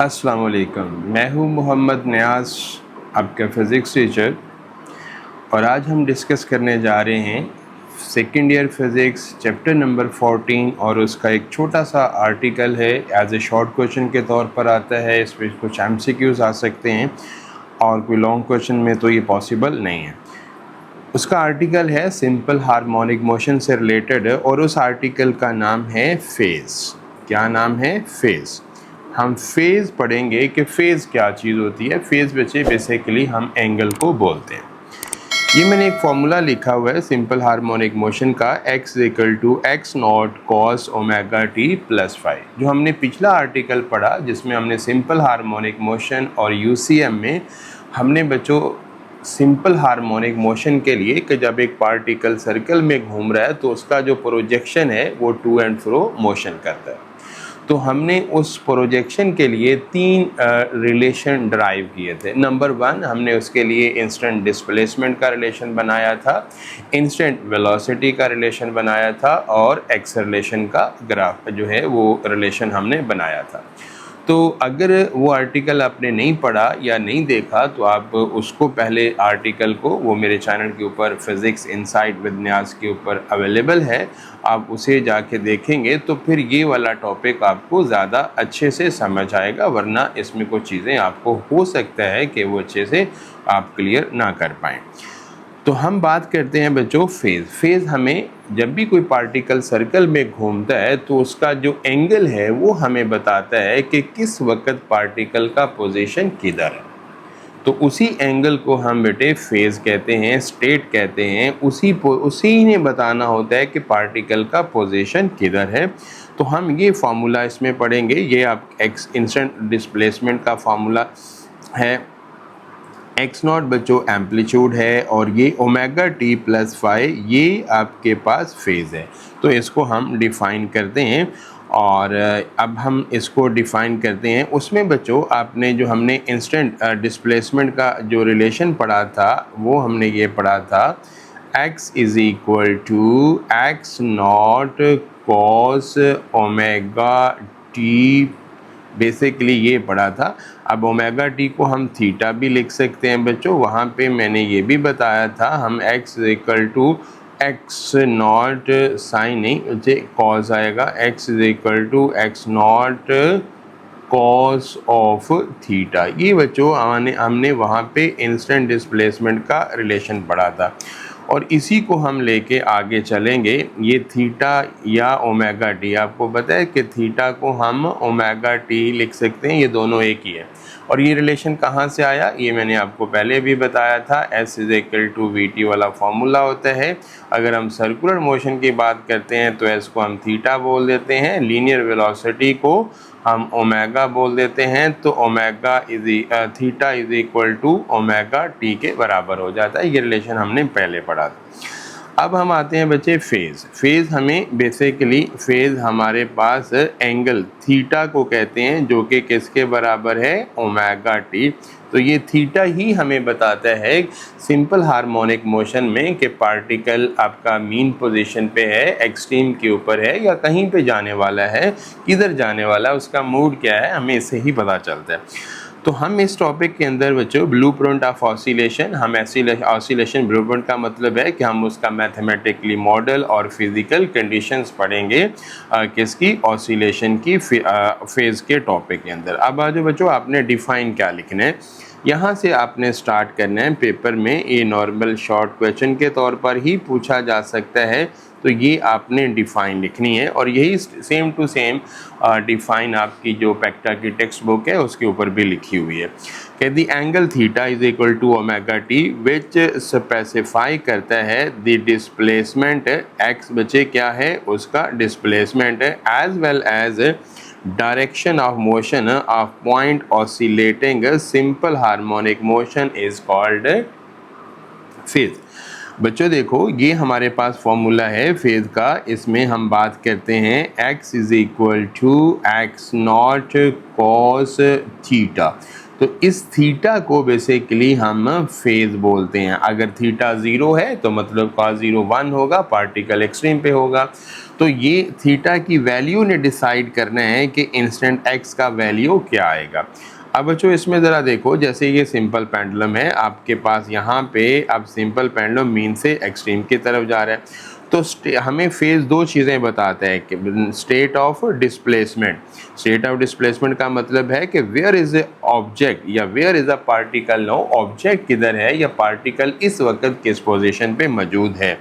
अस्सलाम वालेकुम। मैं हूँ मोहम्मद नियाज़, आपका फ़िज़िक्स टीचर, और आज हम डिस्कस करने जा रहे हैं second year physics chapter number 14 और उसका एक छोटा सा आर्टिकल है। एज ए शॉर्ट क्वेश्चन के तौर पर आता है, इस पर कुछ एमसीक्यूज़ आ सकते हैं और कोई लॉन्ग क्वेश्चन में तो ये पॉसिबल नहीं है। उसका आर्टिकल है सिंपल हार्मोनिक मोशन से रिलेटेड और उस आर्टिकल का नाम है फेज़। क्या नाम है? फेज़। हम फेज़ पढ़ेंगे कि फ़ेज़ क्या चीज़ होती है। फ़ेज़ बच्चे बेसिकली हम एंगल को बोलते हैं। ये मैंने एक फार्मूला लिखा हुआ है सिंपल हार्मोनिक मोशन का, x equal to x not cos omega t plus phi. जो हमने पिछला आर्टिकल पढ़ा जिसमें हमने सिंपल हार्मोनिक मोशन और यूसीएम में हमने बच्चों सिंपल हार्मोनिक मोशन के लिए कि जब एक पार्टिकल सर्कल में घूम रहा है तो उसका जो प्रोजेक्शन है वो टू एंड फ्रो मोशन करता है। तो हमने उस प्रोजेक्शन के लिए तीन रिलेशन ड्राइव किए थे। नंबर 1, हमने उसके लिए इंस्टेंट डिस्प्लेसमेंट का रिलेशन बनाया था, इंस्टेंट वेलोसिटी का रिलेशन बनाया था और एक्सेलरेशन का ग्राफ जो है वो रिलेशन हमने बनाया था। तो अगर वो आर्टिकल आपने नहीं पढ़ा या नहीं देखा तो आप उसको पहले आर्टिकल को वो मेरे चैनल के ऊपर फिज़िक्स इनसाइट विद न्याज़ के ऊपर अवेलेबल है, आप उसे जाके देखेंगे तो फिर ये वाला टॉपिक आपको ज़्यादा अच्छे से समझ आएगा, वरना इसमें कुछ चीज़ें आपको हो सकता है कि वो अच्छे से आप क्लियर ना कर पाएँ। तो हम बात करते हैं बच्चों फेज़। फेज़ हमें जब भी कोई पार्टिकल सर्कल में घूमता है तो उसका जो एंगल है वो हमें बताता है कि किस वक्त पार्टिकल का पोजीशन किधर है। तो उसी एंगल को हम बेटे फेज़ कहते हैं, स्टेट कहते हैं। उसी ने बताना होता है कि पार्टिकल का पोजीशन किधर है। तो हम ये फार्मूला इसमें पढ़ेंगे। ये आप एक्स इंस्टेंट डिस्प्लेसमेंट का फार्मूला है। एक्स नॉट बच्चों एम्पलीट्यूड है और ये ओमेगा टी प्लस फाइव ये आपके पास फेज़ है। तो इसको हम डिफ़ाइन करते हैं और अब हम इसको डिफ़ाइन करते हैं। उसमें बच्चों आपने जो हमने इंस्टेंट डिस्प्लेसमेंट का जो रिलेशन पढ़ा था वो हमने ये पढ़ा था x is equal to x not cos omega t, basically ये पढ़ा था। अब ओमेगा टी को हम थीटा भी लिख सकते हैं बच्चों। वहाँ पे मैंने ये भी बताया था हम x equal to x naught sine नहीं मुझे कॉस आएगा, x equal to x not cos of theta. ये बच्चों हमने वहाँ पे इंस्टेंट डिस्प्लेसमेंट का रिलेशन पढ़ा था और इसी को हम लेके आगे चलेंगे। ये थीटा या ओमेगा टी, आपको पता है कि थीटा को हम ओमेगा टी लिख सकते हैं, ये दोनों एक ही है। और ये रिलेशन कहाँ से आया ये मैंने आपको पहले भी बताया था, s is equal to v t वाला फॉर्मूला होता है। अगर हम सर्कुलर मोशन की बात करते हैं तो एस को हम थीटा बोल देते हैं, लीनियर वेलोसिटी को हम ओमेगा बोल देते हैं। तो omega theta is equal to omega t के बराबर हो जाता है। ये रिलेशन हमने पहले पढ़ा था। अब हम आते हैं बच्चे फेज़। फेज़ हमें बेसिकली फेज़ हमारे पास एंगल थीटा को कहते हैं जो कि किसके बराबर है? Omega T. तो ये थीटा ही हमें बताता है सिंपल हार्मोनिक मोशन में कि पार्टिकल आपका मीन पोजीशन पे है, एक्सट्रीम के ऊपर है या कहीं पे जाने वाला है, किधर जाने वाला है, उसका मूड क्या है, हमें इससे ही पता चलता है। तो हम इस टॉपिक के अंदर बच्चों ब्लूप्रिंट ऑफ ऑसिलेशन, हम ऑसिलेशन ब्लूप्रिंट का मतलब है कि हम उसका मैथमेटिकली मॉडल और फिजिकल कंडीशंस पढ़ेंगे किसकी? ऑसिलेशन की फेज़ के टॉपिक के अंदर। अब आज बच्चों आपने डिफाइन क्या लिखना है, यहाँ से आपने स्टार्ट करना है। पेपर में ये नॉर्मल शॉर्ट क्वेश्चन के तौर पर ही पूछा जा सकता है, तो ये आपने डिफ़ाइन लिखनी है और यही सेम टू सेम डिफ़ाइन आपकी जो पेक्टा की टेक्स्ट बुक है उसके ऊपर भी लिखी हुई है कि the angle theta is equal to omega t which specify करता है द डिस्प्लेसमेंट एक्स बच्चे क्या है? उसका डिस्प्लेसमेंट है, as well as direction of motion of point oscillating simple harmonic motion is called phase। बच्चों देखो ये हमारे पास फॉर्मूला है फेज़ का, इसमें हम बात करते हैं x is equal to x not cos theta. तो इस थीटा को बेसिकली हम फेज बोलते हैं। अगर थीटा 0 है तो मतलब cos 0 1 होगा, पार्टिकल एक्सट्रीम पे होगा। तो ये थीटा की वैल्यू ने डिसाइड करना है कि इंस्टेंट एक्स का वैल्यू क्या आएगा। अब बच्चों इसमें ज़रा देखो, जैसे ये सिंपल पेंडुलम है आपके पास, यहाँ पे अब सिंपल पेंडुलम मीन से एक्सट्रीम की तरफ जा रहा है। तो हमें फेज दो चीज़ें बताता है कि state of displacement. State of displacement का मतलब है कि वेयर इज़ ए ऑब्जेक्ट या where is a particle no, object किधर है या पार्टिकल इस वक्त किस पोजीशन पे मौजूद है।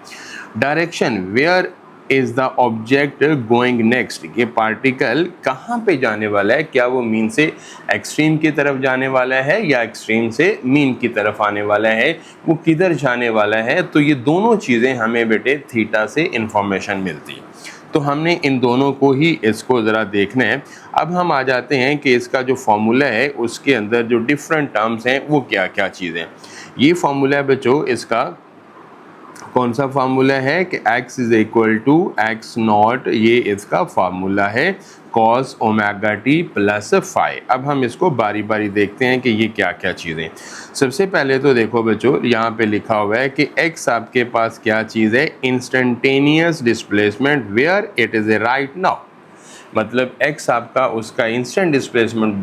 Direction, where is the object going next, ये पार्टिकल कहाँ पे जाने वाला है, क्या वो मीन से एक्सट्रीम की तरफ जाने वाला है या एक्सट्रीम से मीन की तरफ आने वाला है, वो किधर जाने वाला है। तो ये दोनों चीज़ें हमें बेटे थीटा से इंफॉर्मेशन मिलती है। तो हमने इन दोनों को ही इसको ज़रा देखना है। अब हम आ जाते हैं कि इसका जो फॉर्मूला है उसके अंदर जो डिफरेंट टर्म्स हैं वो क्या क्या चीज़ें। ये फॉर्मूला है बच्चों, इसका कौन सा फार्मूला है कि x is equal to x not, ये इसका फार्मूला है cos omega t plus phi. अब हम इसको बारी बारी देखते हैं कि ये क्या क्या चीज़ें। सबसे पहले तो देखो बच्चों, यहाँ पे लिखा हुआ है कि x आपके पास क्या चीज़ है, instantaneous displacement where it is a right now. मतलब x आपका उसका इंस्टेंट डिस्प्लेसमेंट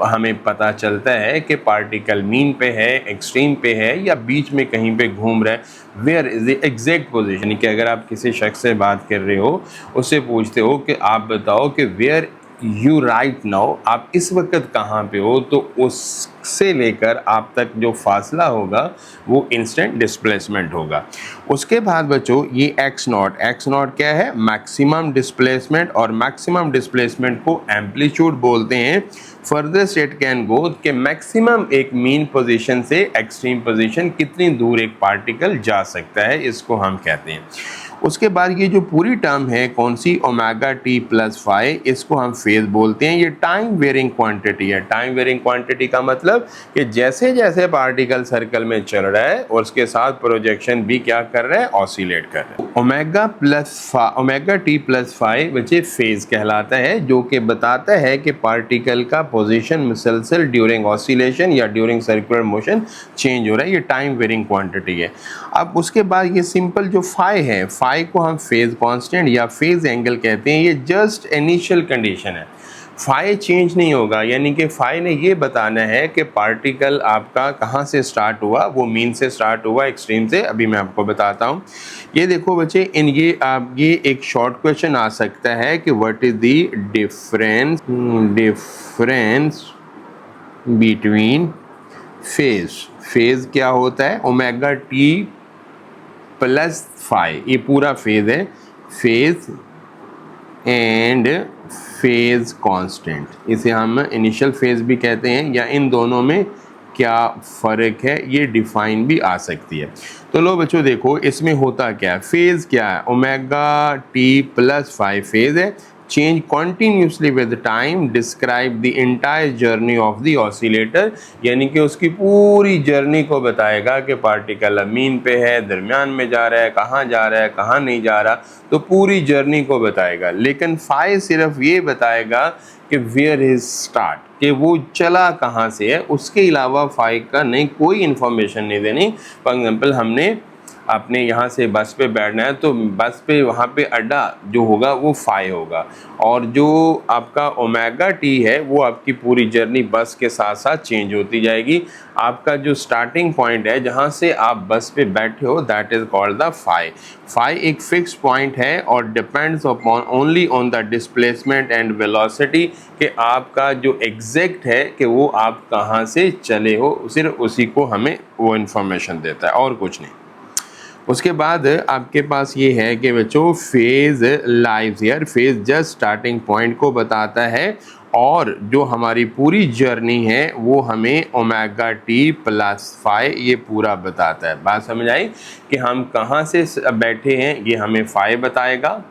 हमें पता चलता है कि पार्टिकल मीन पे है, एक्सट्रीम पे है या बीच में कहीं पे घूम रहा है। Where is the exact position, कि अगर आप किसी शख्स से बात कर रहे हो, उससे पूछते हो कि आप बताओ कि वेयर यू राइट नाउ, आप इस वक्त कहाँ पे हो, तो उससे लेकर आप तक जो फासला होगा वो इंस्टेंट डिस्प्लेसमेंट होगा। उसके बाद बच्चों ये एक्स नॉट क्या है, मैक्सिमम डिस्प्लेसमेंट, और मैक्सिमम डिस्प्लेसमेंट को एम्पलीट्यूड बोलते हैं। फर्दर इट कैन गो कि मैक्सिमम एक मीन पोजीशन से एक्सट्रीम पोजीशन कितनी दूर एक पार्टिकल जा सकता है, इसको हम कहते हैं। उसके बाद ये जो पूरी टर्म है कौन सी, ओमेगा टी प्लस फाई, इसको हम फेज बोलते हैं। ये टाइम वेरिंग क्वांटिटी है। टाइम वेरिंग क्वांटिटी का मतलब कि जैसे जैसे पार्टिकल सर्कल में चल रहा है और उसके साथ प्रोजेक्शन भी क्या कर रहा है, ऑसिलेट कर रहा है। ओमेगा टी प्लस फाई बच्चे फेज कहलाता है, जो कि बताता है कि पार्टिकल का पोजीशन मुसलसल ड्यूरिंग ऑसिलेशन या ड्यूरिंग सर्कुलर मोशन चेंज हो रहा है। ये टाइम वेरिंग क्वांटिटी है। अब उसके बाद ये सिंपल जो फाई है, फाई को हम फेज कांस्टेंट या फेज एंगल कहते हैं। ये जस्ट इनिशियल कंडीशन है, फाई चेंज नहीं होगा। यानी कि फाई ने ये बताना है कि पार्टिकल आपका कहाँ से स्टार्ट हुआ, वो मीन से स्टार्ट हुआ, एक्सट्रीम से। अभी मैं आपको बताता हूँ। ये देखो बच्चे, इन ये एक शॉर्ट क्वेश्चन आ सकता है कि what is the difference between phase क्या होता है, ओमेगा टी प्लस फाई, ये पूरा फेज है, फेज एंड फेज कांस्टेंट, इसे हम इनिशियल फेज भी कहते हैं। या इन दोनों में क्या फ़र्क है, ये डिफाइन भी आ सकती है। तो लो बच्चों देखो इसमें होता क्या है, फेज क्या है, omega t plus phi phase है, change continuously with time, describe the entire journey of the oscillator, यानी कि उसकी पूरी जर्नी को बताएगा कि पार्टिकल मीन पे है, दरमियान में जा रहा है, कहाँ जा रहा है, कहाँ नहीं जा रहा, तो पूरी जर्नी को बताएगा। लेकिन फाई सिर्फ ये बताएगा कि वेयर इज स्टार्ट, कि वो चला कहाँ से है, उसके अलावा फाई का नहीं कोई इन्फॉर्मेशन नहीं देनी। फॉर एग्जाम्पल हमने आपने यहाँ से बस पे बैठना है, तो बस पे वहाँ पे अड्डा जो होगा वो फाई होगा, और जो आपका ओमेगा टी है वो आपकी पूरी जर्नी बस के साथ साथ चेंज होती जाएगी। आपका जो स्टार्टिंग पॉइंट है जहाँ से आप बस पे बैठे हो, that is called the phi. Phi एक फिक्स पॉइंट है और depends upon only on the displacement and velocity, कि आपका जो एग्जैक्ट है कि वो आप कहाँ से चले हो, सिर्फ उसी को हमें वो इन्फॉर्मेशन देता है और कुछ नहीं। उसके बाद आपके पास ये है कि बच्चों phase lives here, phase just starting point को बताता है, और जो हमारी पूरी जर्नी है वो हमें ओमेगा टी प्लस फाई ये पूरा बताता है। बात समझ आई कि हम कहाँ से बैठे हैं, ये हमें फाई बताएगा,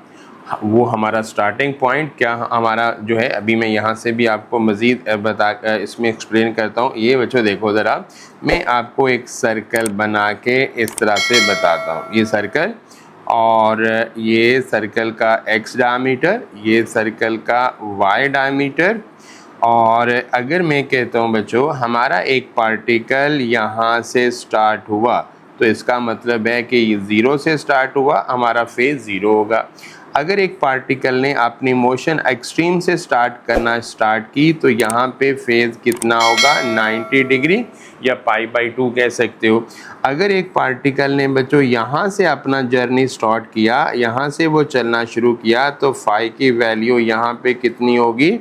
वो हमारा स्टार्टिंग पॉइंट क्या हमारा जो है। अभी मैं यहाँ से भी आपको मज़ीद इसमें एक्सप्लेन करता हूँ। ये बच्चों देखो ज़रा, मैं आपको एक सर्कल बना के इस तरह से बताता हूँ। ये सर्कल, और ये सर्कल का x डायमीटर, ये सर्कल का y डायमीटर, और अगर मैं कहता हूँ बच्चों हमारा एक पार्टिकल यहाँ से स्टार्ट हुआ तो इसका मतलब है कि ये ज़ीरो से स्टार्ट हुआ, हमारा फेज़ ज़ीरो होगा। अगर एक पार्टिकल ने अपनी मोशन एक्सट्रीम से स्टार्ट करना स्टार्ट की तो यहाँ पे फेज़ कितना होगा, 90 डिग्री या पाई/2 कह सकते हो। अगर एक पार्टिकल ने बच्चों यहाँ से अपना जर्नी स्टार्ट किया, यहाँ से वो चलना शुरू किया तो फाई की वैल्यू यहाँ पे कितनी होगी,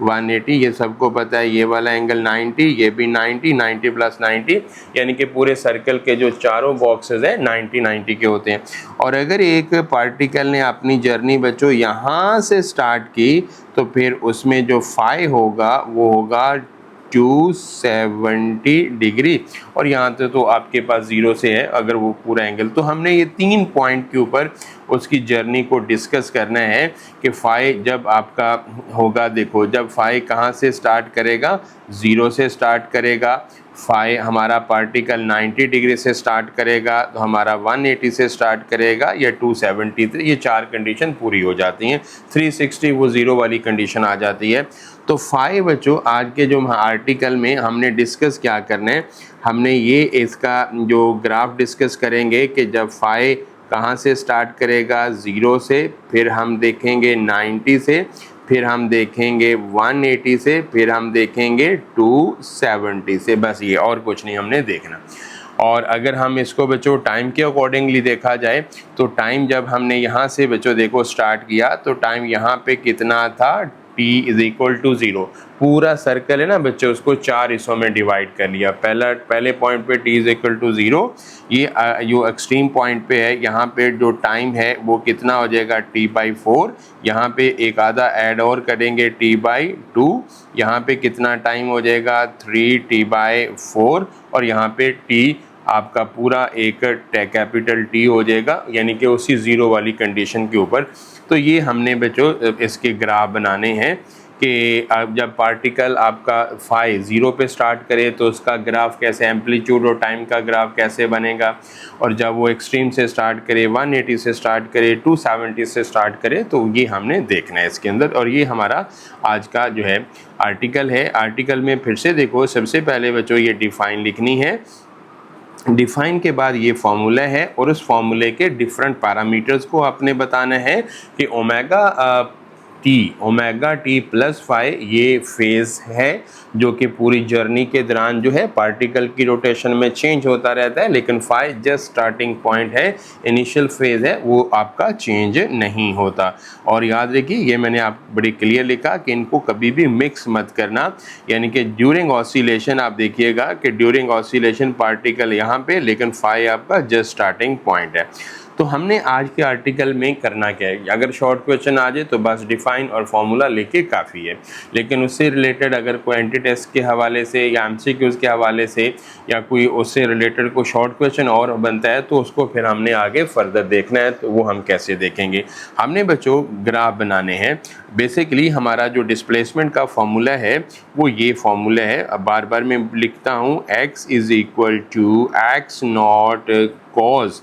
180। ये सबको पता है। ये वाला एंगल 90, ये भी 90, 90 प्लस 90, यानी कि पूरे सर्कल के जो चारों बॉक्सेस हैं 90 90 के होते हैं। और अगर एक पार्टिकल ने अपनी जर्नी बच्चों यहाँ से स्टार्ट की तो फिर उसमें जो फाई होगा वो होगा 270 डिग्री, और यहाँ तो आपके पास ज़ीरो से है अगर वो पूरा एंगल। तो हमने ये 3 पॉइंट के ऊपर उसकी जर्नी को डिस्कस करना है कि फाई जब आपका होगा, देखो जब फाई कहाँ से स्टार्ट करेगा, ज़ीरो से स्टार्ट करेगा। फाई हमारा पार्टिकल 90 डिग्री से स्टार्ट करेगा तो हमारा 180 से स्टार्ट करेगा या 270, ये 4 कंडीशन पूरी हो जाती हैं। 360 वो ज़ीरो वाली कंडीशन आ जाती है। तो फाई बच्चों आज के जो आर्टिकल में हमने डिस्कस क्या करना है, हमने ये इसका जो ग्राफ डिस्कस करेंगे कि जब फाई कहाँ से स्टार्ट करेगा, ज़ीरो से, फिर हम देखेंगे 90 से, फिर हम देखेंगे 180 से, फिर हम देखेंगे 270 से। बस ये, और कुछ नहीं हमने देखना। और अगर हम इसको बच्चों टाइम के अकॉर्डिंगली देखा जाए तो टाइम जब हमने यहाँ से बच्चों देखो स्टार्ट किया तो टाइम यहाँ पे कितना था, t=0। पूरा सर्कल है ना बच्चों, उसको 4 हिस्सों में डिवाइड कर लिया। पहले पॉइंट पे t=0, ये जो एक्सट्रीम पॉइंट पे है यहाँ पे जो टाइम है वो कितना हो जाएगा, t/4। यहाँ पे एक आधा ऐड और करेंगे t/2, यहाँ पे कितना टाइम हो जाएगा, 3t/4, और यहाँ पे t आपका पूरा एक कैपिटल T हो जाएगा, यानी कि उसी ज़ीरो वाली कंडीशन के ऊपर। तो ये हमने बच्चों इसके ग्राफ बनाने हैं कि अब जब पार्टिकल आपका फाई ज़ीरो पे स्टार्ट करे तो उसका ग्राफ कैसे, एम्पलीट्यूड और टाइम का ग्राफ कैसे बनेगा, और जब वो एक्सट्रीम से स्टार्ट करे, 180 से स्टार्ट करे, 270 से स्टार्ट करे, तो ये हमने देखना है इसके अंदर। और ये हमारा आज का जो है आर्टिकल है। आर्टिकल में फिर से देखो, सबसे पहले बच्चों ये डिफ़ाइन लिखनी है। डिफाइन के बाद ये फॉर्मूला है और उस फॉर्मूले के डिफरेंट पैरामीटर्स को आपने बताना है कि ओमेगा टी प्लस फाई ये फेज़ है जो कि पूरी जर्नी के दौरान जो है पार्टिकल की रोटेशन में चेंज होता रहता है, लेकिन फाई जस्ट स्टार्टिंग पॉइंट है, इनिशियल फेज़ है, वो आपका चेंज नहीं होता। और याद रखिए ये मैंने आप बड़ी क्लियर लिखा कि इनको कभी भी मिक्स मत करना, यानी कि ड्यूरिंग ऑसिलेशन आप देखिएगा कि ड्यूरिंग ऑसिलेशन पार्टिकल यहाँ पे, लेकिन फाई आपका जस्ट स्टार्टिंग पॉइंट है। तो हमने आज के आर्टिकल में करना क्या है, अगर शॉर्ट क्वेश्चन आ जाए तो बस डिफाइन और फॉर्मूला लेके काफ़ी है, लेकिन उससे रिलेटेड अगर कोई एंटी टेस्ट के हवाले से या एमसीक्यूज़ के हवाले से या कोई उससे रिलेटेड कोई शॉर्ट क्वेश्चन और बनता है तो उसको फिर हमने आगे फर्दर देखना है। तो वो हम कैसे देखेंगे, हमने बच्चों ग्राफ बनाने हैं। बेसिकली हमारा जो डिस्प्लेसमेंट का फॉर्मूला है वो ये फॉर्मूला है। अब बार बार मैं लिखता हूँ, x=x0 cos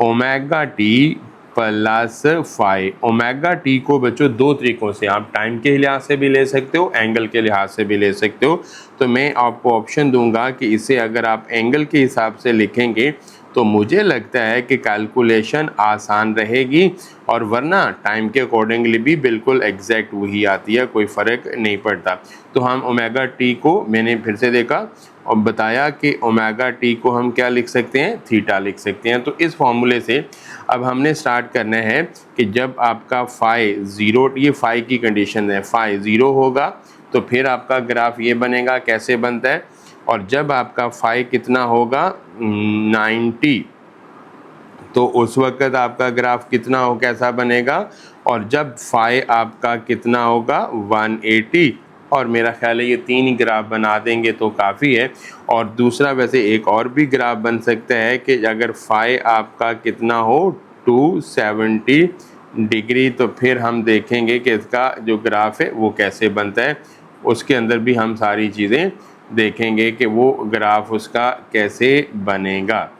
omega t plus phi. Omega t को बच्चों दो तरीकों से, आप टाइम के लिहाज से भी ले सकते हो, एंगल के लिहाज से भी ले सकते हो। तो मैं आपको ऑप्शन दूंगा कि इसे अगर आप एंगल के हिसाब से लिखेंगे तो मुझे लगता है कि कैलकुलेशन आसान रहेगी, और वरना टाइम के अकॉर्डिंगली भी बिल्कुल एग्जैक्ट वही आती है, कोई फ़र्क नहीं पड़ता। तो हम ओमेगा टी को, मैंने फिर से देखा और बताया कि ओमेगा टी को हम क्या लिख सकते हैं, थीटा लिख सकते हैं। तो इस फॉर्मूले से अब हमने स्टार्ट करना है कि जब आपका फाई ज़ीरो, ये फाई की कंडीशन है, फाई ज़ीरो होगा तो फिर आपका ग्राफ ये बनेगा, कैसे बनता है, और जब आपका फाई कितना होगा 90 तो उस वक्त आपका ग्राफ कितना हो, कैसा बनेगा, और जब फाई आपका कितना होगा 180, और मेरा ख्याल है ये 3 ही ग्राफ बना देंगे तो काफ़ी है। और दूसरा वैसे एक और भी ग्राफ बन सकता है कि अगर फाई आपका कितना हो 270 डिग्री, तो फिर हम देखेंगे कि इसका जो ग्राफ है वो कैसे बनता है, उसके अंदर भी हम सारी चीज़ें देखेंगे कि वो ग्राफ उसका कैसे बनेगा।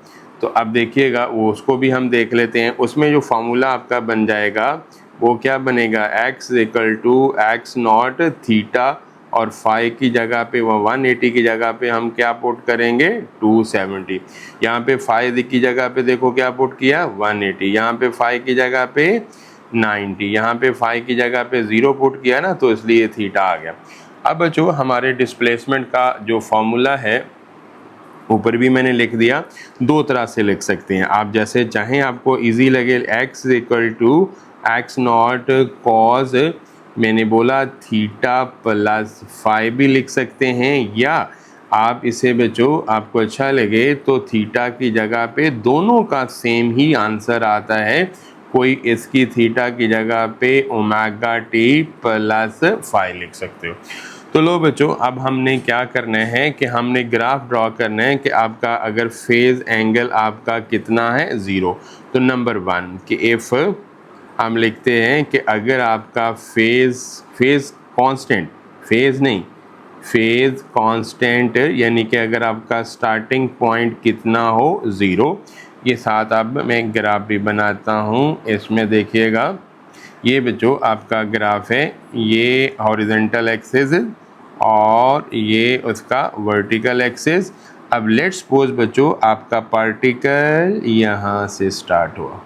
तो अब देखिएगा वो उसको भी हम देख लेते हैं। उसमें जो फार्मूला आपका बन जाएगा वो क्या बनेगा, x=x0 थीटा, और फाई की जगह पे 180 की जगह पे हम क्या पुट करेंगे 270। यहाँ पे फाई की जगह पे देखो क्या पुट किया 180, यहाँ पे फाई की जगह पे 90, यहाँ पे फाई की जगह पे 0 पुट किया ना, तो इसलिए थीटा आ गया। अब बच्चों हमारे डिस्प्लेसमेंट का जो फॉर्मूला है ऊपर भी मैंने लिख दिया, दो तरह से लिख सकते हैं आप, जैसे चाहें आपको इजी लगे x equal to x not cos मैंने बोला थीटा प्लस फाई भी लिख सकते हैं, या आप इसे बच्चों आपको अच्छा लगे तो थीटा की जगह पे दोनों का सेम ही आंसर आता है, कोई इसकी थीटा की जगह पे ओमेगा टी प्लस फाई लिख सकते हो। तो लो बच्चों अब हमने क्या करना है कि हमने ग्राफ ड्रॉ करना है कि आपका अगर फेज एंगल आपका कितना है 0, तो नंबर 1 कि इफ़ हम लिखते हैं कि अगर आपका फेज कांस्टेंट, फेज नहीं फेज कांस्टेंट, यानी कि अगर आपका स्टार्टिंग पॉइंट कितना हो 0, ये साथ अब मैं ग्राफ भी बनाता हूँ, इसमें देखिएगा ये बच्चों आपका ग्राफ है, ये हॉरिजॉन्टल एक्सिस और ये उसका वर्टिकल एक्सिस। अब लेट्स सपोज बच्चों आपका पार्टिकल यहाँ से स्टार्ट हुआ,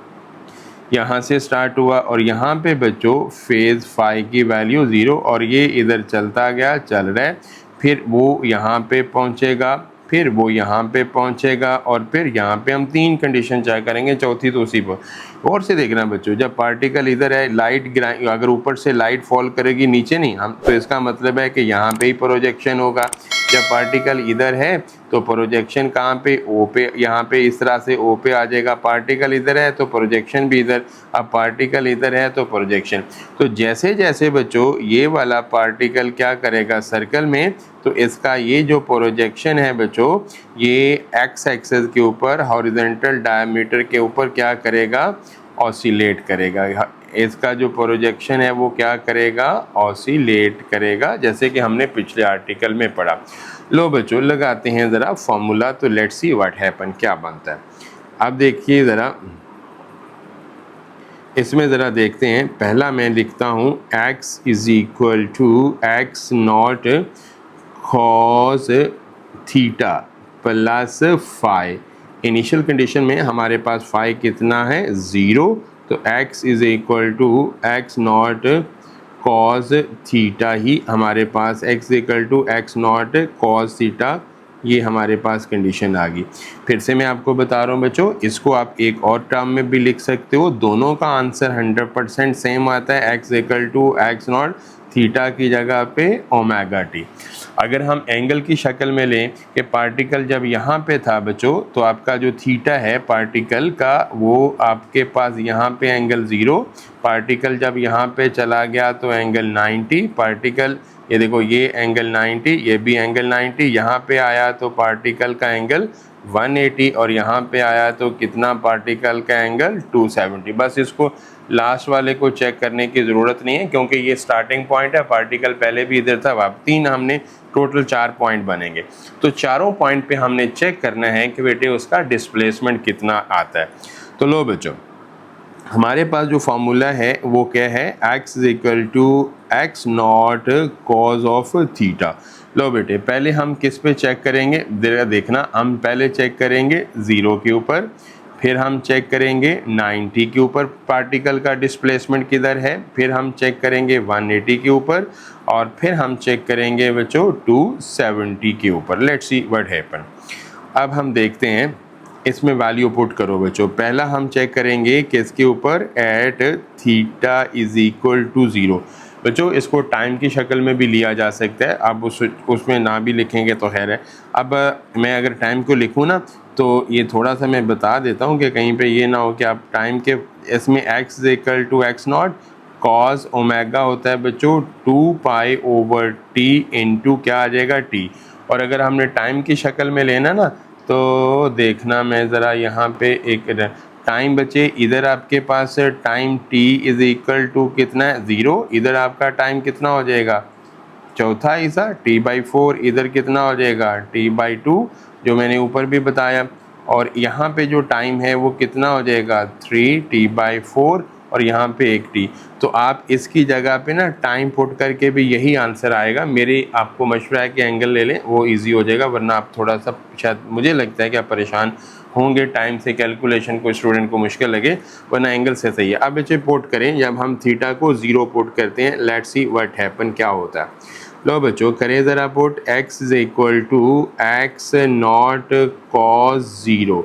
यहाँ से स्टार्ट हुआ और यहाँ पे बच्चों फेज फाई की वैल्यू 0 और ये इधर चलता गया, चल रहा है, फिर वो यहाँ पे पहुँचेगा, फिर वो यहाँ पे पहुँचेगा और फिर यहाँ पे हम 3 कंडीशन चेक करेंगे, चौथी तो उसी पर। और से देखना बच्चों, जब पार्टिकल इधर है लाइट अगर ऊपर से लाइट फॉल करेगी नीचे नहीं हम, तो इसका मतलब है कि यहाँ पे ही प्रोजेक्शन होगा। जब पार्टिकल इधर है तो प्रोजेक्शन कहाँ पे ओ पे, यहाँ पे इस तरह से ओ पे आ जाएगा, पार्टिकल इधर है तो प्रोजेक्शन भी इधर, अब पार्टिकल इधर है तो प्रोजेक्शन। तो जैसे जैसे बच्चों ये वाला पार्टिकल क्या करेगा सर्कल में, तो इसका ये जो प्रोजेक्शन है बच्चों ये एक्स एक्सिस के ऊपर हॉरिजॉन्टल डायमीटर के ऊपर क्या करेगा ऑसिलेट करेगा, इसका जो प्रोजेक्शन है वो क्या करेगा ऑसिलेट करेगा, जैसे कि हमने पिछले आर्टिकल में पढ़ा। लो बच्चों लगाते हैं ज़रा फॉर्मूला, तो लेट्स सी व्हाट हैपन, क्या बनता है। अब देखिए ज़रा इसमें ज़रा देखते हैं, पहला मैं लिखता हूँ x is equal to x not cos theta plus phi. Initial condition में हमारे पास फाई कितना है 0, तो x is equal to x not cos theta ही हमारे पास, x equal to x not cos theta, ये हमारे पास कंडीशन आ गई। फिर से मैं आपको बता रहा हूँ बच्चों, इसको आप एक और टर्म में भी लिख सकते हो, दोनों का आंसर 100% सेम आता है, x equal to x not theta की जगह पे ओमेगा टी। अगर हम एंगल की शक्ल में लें कि पार्टिकल जब यहाँ पे था बच्चों, तो आपका जो थीटा है पार्टिकल का वो आपके पास यहाँ पे एंगल 0, पार्टिकल जब यहाँ पे चला गया तो एंगल 90, पार्टिकल ये देखो ये एंगल 90, ये भी एंगल 90, यहाँ पे आया तो पार्टिकल का एंगल 180 और यहाँ पे आया तो कितना पार्टिकल का एंगल 270। बस इसको लास्ट वाले को चेक करने की ज़रूरत नहीं है क्योंकि ये स्टार्टिंग पॉइंट है, पार्टिकल पहले भी इधर था, अब 3 हमने टोटल 4 पॉइंट बनेंगे, तो चारों पॉइंट पे हमने चेक करना है कि बेटे उसका डिस्प्लेसमेंट कितना आता है। तो लो बच्चों हमारे पास जो फार्मूला है वो क्या है, x is equal to x not cos of theta. लो बेटे पहले हम किस पे चेक करेंगे, देखना हम पहले चेक करेंगे 0 के ऊपर, फिर हम चेक करेंगे 90 के ऊपर पार्टिकल का डिस्प्लेसमेंट किधर है, फिर हम चेक करेंगे 180 के ऊपर और फिर हम चेक करेंगे बच्चों 270 के ऊपर। Let's see what happen. अब हम देखते हैं इसमें वैल्यू पुट करो बच्चों, पहला हम चेक करेंगे किसके ऊपर, at theta is equal to 0। बच्चों इसको टाइम की शक्ल में भी लिया जा सकता है, अब उसमें ना भी लिखेंगे तो खैर है। अब मैं अगर टाइम को लिखूँ ना तो ये थोड़ा सा मैं बता देता हूँ कि कहीं पे ये ना हो कि आप टाइम के इसमें x equal to x not cos omega होता है बच्चों 2 पाई ओवर टी इंटू क्या आ जाएगा t, और अगर हमने टाइम की शक्ल में लेना ना तो देखना मैं ज़रा यहाँ पे एक टाइम बचे, इधर आपके पास time t is equal to कितना है 0, इधर आपका टाइम कितना हो जाएगा चौथा हिस्सा t/4, इधर कितना हो जाएगा t/2 जो मैंने ऊपर भी बताया, और यहाँ पे जो टाइम है वो कितना हो जाएगा 3t/4 और यहाँ पे 1t। तो आप इसकी जगह पे ना टाइम पुट करके भी यही आंसर आएगा। मेरी आपको मशवरा है कि एंगल ले लें, वो इजी हो जाएगा, वरना आप थोड़ा सा शायद मुझे लगता है कि आप परेशान होंगे टाइम से, कैलकुलेशन को स्टूडेंट को मुश्किल लगे, वरना एंगल से सही है। अब बच्चे पुट करें, जब हम थीटा को 0 पुट करते हैं, लेट्स सी व्हाट हैपन, क्या होता है। लो बच्चों करें ज़रा put, x is equal to x not cos 0।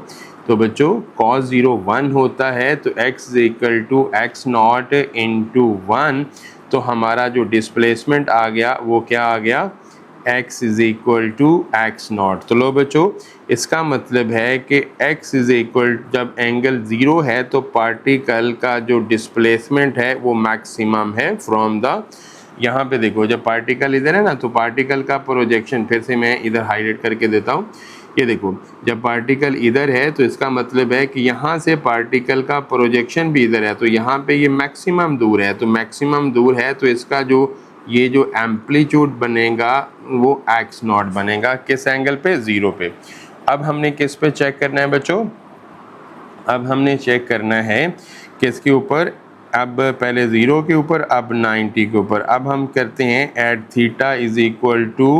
तो बच्चों cos 0 1 होता है, तो x is equal to x not into 1। तो हमारा जो डिस्प्लेसमेंट आ गया वो क्या आ गया, x is equal to x not. तो लो बच्चों इसका मतलब है कि x इज इक्वल, जब एंगल 0 है तो पार्टिकल का जो डिस्प्लेसमेंट है वो मैक्सिमम है फ्रॉम द, यहाँ पे देखो जब पार्टिकल इधर है ना, तो पार्टिकल का प्रोजेक्शन, फिर से मैं इधर हाईलाइट करके देता हूँ, ये देखो जब पार्टिकल इधर है तो इसका मतलब है कि यहाँ से पार्टिकल का प्रोजेक्शन भी इधर है, तो यहाँ पे ये मैक्सिमम दूर है, तो मैक्सिमम दूर है तो इसका जो ये जो एम्पलीट्यूड बनेगा वो एक्स नॉट बनेगा, किस एंगल पे, 0 पे। अब हमने किस पे चेक करना है बच्चों, अब हमने चेक करना है किसके ऊपर, अब पहले 0 के ऊपर, अब 90 के ऊपर। अब हम करते हैं at theta is equal to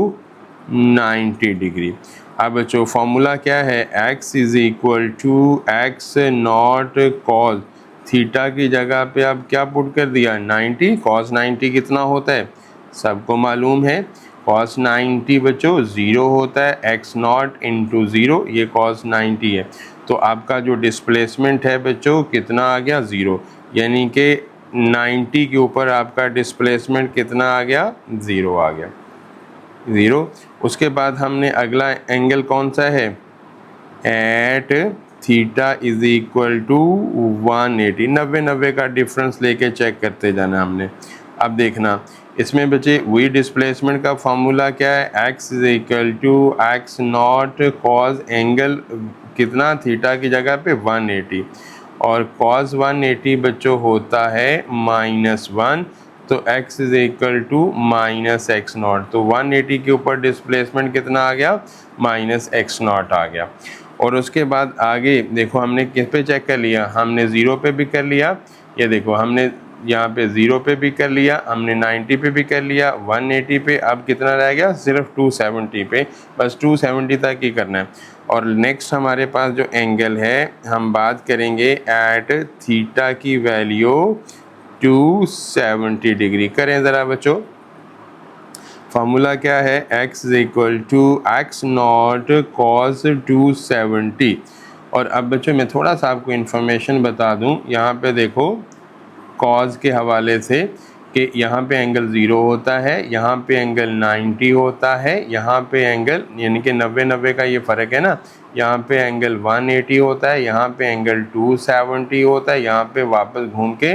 90 degree. अब बच्चों फॉर्मूला क्या है, x is equal to x not cos, theta की जगह पे अब क्या पुट कर दिया, 90। कॉस 90 कितना होता है, सबको मालूम है, कॉस 90 बच्चों 0 होता है, एक्स नॉट इंटू 0, ये कॉस 90 है। तो आपका जो डिस्प्लेसमेंट है बच्चों कितना आ गया, 0, यानी कि 90 के ऊपर आपका डिस्प्लेसमेंट कितना आ गया, 0 आ गया, 0। उसके बाद हमने अगला एंगल कौन सा है, at theta is equal to 180, 90 का डिफरेंस लेके चेक करते जाना हमने। अब देखना इसमें बचे वही डिस्प्लेसमेंट का फॉर्मूला क्या है, x is equal to x not cos angle कितना, थीटा की जगह पे 180, और cos 180 बच्चों होता है -1, तो x is equal to minus x not. तो 180 के ऊपर डिस्प्लेसमेंट कितना आ गया, -x नॉट आ गया। और उसके बाद आगे देखो हमने किस पे चेक कर लिया, हमने 0 पे भी कर लिया, ये देखो हमने यहाँ पे 0 पे भी कर लिया, हमने 90 पे भी कर लिया, 180 पे, अब कितना रह गया, सिर्फ 270 पे, बस 270 तक ही करना है। और नेक्स्ट हमारे पास जो एंगल है हम बात करेंगे एट थीटा की वैल्यू 270 डिग्री। करें ज़रा बच्चों, फार्मूला क्या है, x is equal to x not cos 270। और अब बच्चों मैं थोड़ा सा आपको इन्फॉर्मेशन बता दूं, यहाँ पे देखो कॉस के हवाले से कि यहाँ पे एंगल 0 होता है, यहाँ पे एंगल 90 होता है, यहाँ पे एंगल यानी कि 90 का ये फ़र्क है ना, यहाँ पे एंगल 180 होता है, यहाँ पे एंगल 270 होता है, यहाँ पे वापस घूम के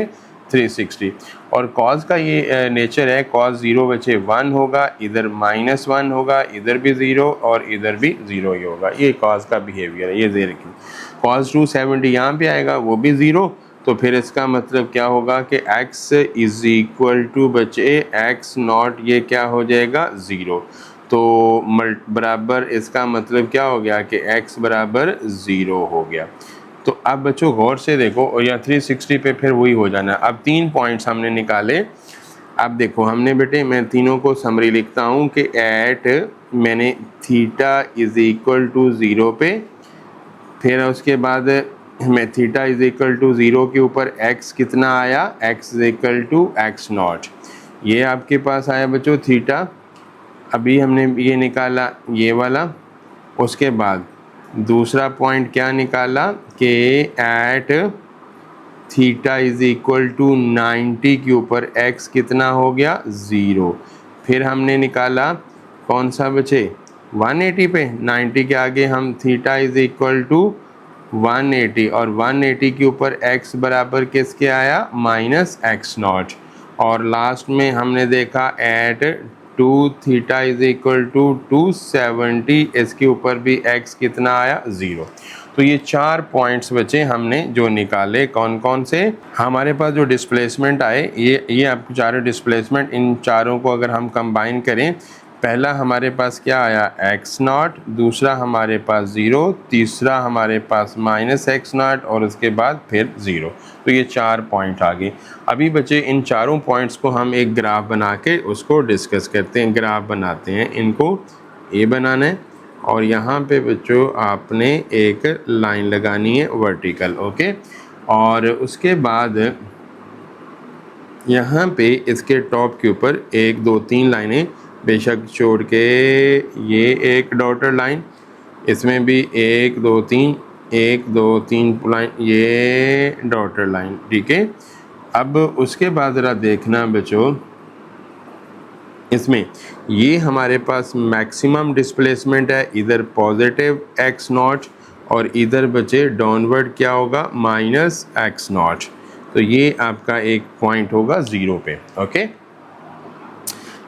360। और कॉस का ये नेचर है, कॉस 0 बचे 1 होगा, इधर -1 होगा, इधर भी 0 और इधर भी 0 ही होगा, ये कॉस का बिहेवियर है। ये ज़ेर की कॉस 270 यहाँ पे आएगा, वो भी 0, तो फिर इसका मतलब क्या होगा कि x इज इक्वल टू बचे एक्स नॉट, ये क्या हो जाएगा, 0। तो बराबर इसका मतलब क्या हो गया कि x बराबर 0 हो गया। तो अब बच्चों गौर से देखो, और या 360 पे फिर वही हो जाना। अब 3 पॉइंट्स हमने निकाले। अब देखो हमने बेटे, मैं तीनों को समरी लिखता हूँ कि एट मैंने थीटा इज इक्वल टू 0 पे, फिर उसके बाद मैं थीटा इज इक्वल टू 0 के ऊपर x कितना आया, x is equal to x not, ये आपके पास आया बच्चों थीटा। अभी हमने ये निकाला ये वाला। उसके बाद दूसरा पॉइंट क्या निकाला कि at theta is equal to 90 के ऊपर x कितना हो गया, 0। फिर हमने निकाला कौन सा बचे, 180 पे, 90 के आगे हम थीटा इज इक्वल टू 180, और 180 के ऊपर x बराबर किसके आया, -x नॉट। और लास्ट में हमने देखा at 2 theta is equal to 270, इसके ऊपर भी x कितना आया, 0। तो ये 4 पॉइंट्स बचे हमने जो निकाले, कौन कौन से, हमारे पास जो डिस्प्लेसमेंट आए, ये आपको चारों डिस्प्लेसमेंट, इन चारों को अगर हम कंबाइन करें पहला हमारे पास क्या आया एक्स नॉट, दूसरा हमारे पास ज़ीरो, तीसरा हमारे पास माइनस एक्स नॉट और उसके बाद फिर ज़ीरो। तो ये 4 पॉइंट आ गए। अभी बच्चे इन चारों पॉइंट्स को हम एक ग्राफ बना के उसको डिस्कस करते हैं। ग्राफ बनाते हैं, इनको ए बनाना है और यहाँ पे बच्चों आपने एक लाइन लगानी है वर्टिकल, ओके। और उसके बाद यहाँ पे इसके टॉप के ऊपर 1 2 3 लाइनें बेशक छोड़ के ये एक डॉटर लाइन, इसमें भी 1 2 3 1 2 3 लाइन, ये डॉटर लाइन, ठीक है। अब उसके बाद ज़रा देखना बच्चों, इसमें ये हमारे पास मैक्सिमम डिस्प्लेसमेंट है, इधर पॉजिटिव एक्स नॉट और इधर बचे डाउनवर्ड क्या होगा माइनस एक्स नॉट। तो ये आपका एक पॉइंट होगा ज़ीरो पे, ओके।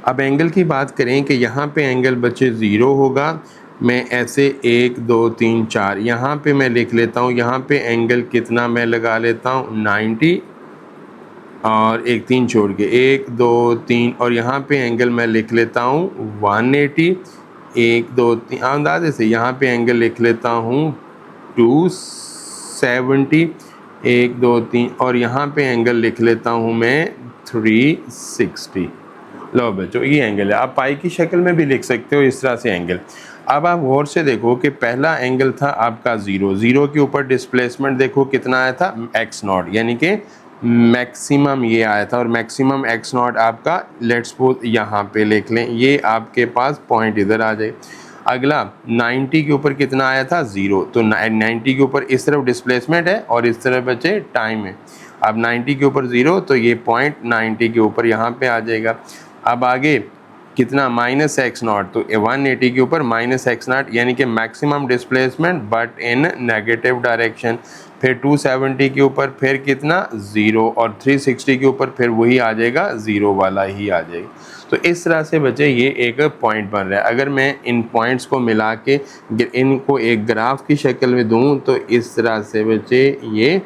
अब एंगल की बात करें कि यहाँ पे एंगल बच्चे ज़ीरो होगा। मैं ऐसे 1 2 3 4 यहाँ पे मैं लिख लेता हूँ। यहाँ पे एंगल कितना मैं लगा लेता हूँ 90 और एक 3 छोड़ के 1 2 3 और यहाँ पे एंगल मैं लिख लेता हूँ 180, 1 2 3 अंदाजे से यहाँ पे एंगल लिख लेता हूँ 270, 1 2 3 और यहाँ पे एंगल लिख लेता हूँ मैं 360। लो बच्चों ये एंगल है। आप पाई की शक्ल में भी लिख सकते हो इस तरह से एंगल। अब आप गौर से देखो कि पहला एंगल था आपका ज़ीरो, ज़ीरो के ऊपर डिस्प्लेसमेंट देखो कितना आया था एक्स नॉट, यानी कि मैक्सिमम ये आया था और मैक्सिमम एक्स नॉट आपका लेट्स सपोज यहाँ पे लिख लें, ये आपके पास पॉइंट इधर आ जाए। अगला 90 के ऊपर कितना आया था ज़ीरो, तो 90 के ऊपर इस तरफ डिस्प्लेसमेंट है और इस तरफ बचे टाइम है। अब 90 के ऊपर ज़ीरो तो ये पॉइंट 90 के ऊपर यहाँ पे आ जाएगा। अब आगे कितना माइनस एक्स नॉट, तो 180 के ऊपर माइनस एक्स नॉट यानी कि maximum displacement but in negative direction. फिर 270 के ऊपर फिर कितना ज़ीरो और 360 के ऊपर फिर वही आ जाएगा ज़ीरो वाला ही आ जाएगा। तो इस तरह से बच्चे ये एक पॉइंट बन रहा है। अगर मैं इन पॉइंट्स को मिला के इनको एक ग्राफ की शक्ल में दूँ तो इस तरह से बच्चे ये